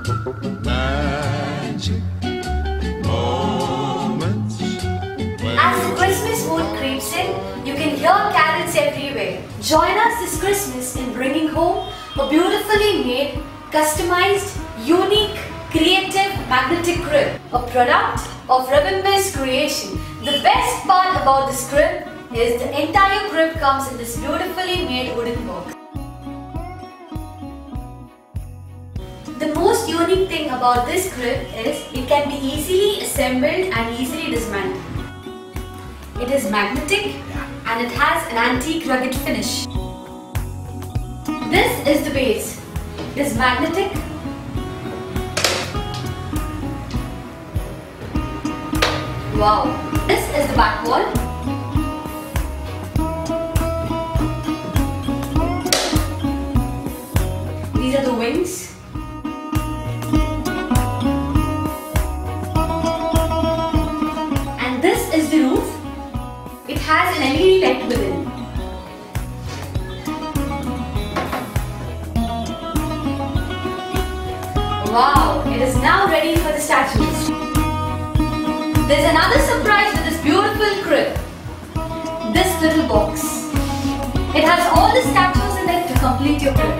Magic moments. As the Christmas mood creeps in, you can hear carols everywhere. Join us this Christmas in bringing home a beautifully made, customized, unique, creative magnetic crib, a product of Rebimbus creation. The best part about this crib is the entire crib comes in this beautifully made wooden box. The most unique thing about this crib is it can be easily assembled and easily dismantled. It is magnetic and it has an antique rugged finish. This is the base. It is magnetic. Wow! This is the back wall. These are the wings. And this is the roof. It has an LED light within. Wow! It is now ready for the statues. There's another surprise with this beautiful crib. This little box. It has all the statues in it to complete your crib.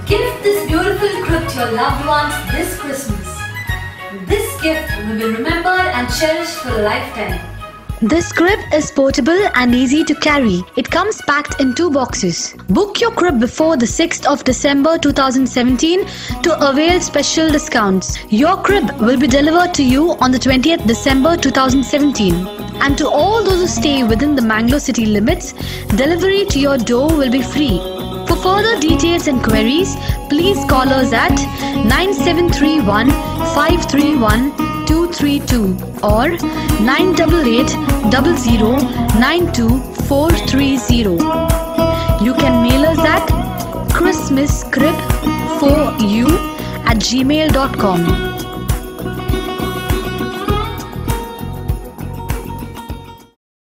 Gift this beautiful crib to your loved ones this Christmas. This gift will be remembered and cherished for a lifetime. This crib is portable and easy to carry. It comes packed in 2 boxes. Book your crib before the 6th of December 2017 to avail special discounts. Your crib will be delivered to you on the 20th December 2017. And to all those who stay within the Mangalore city limits, delivery to your door will be free. For further details and queries, please call us at 9731 531 232 or 9880092430. You can mail us at christmascrib4u@gmail.com.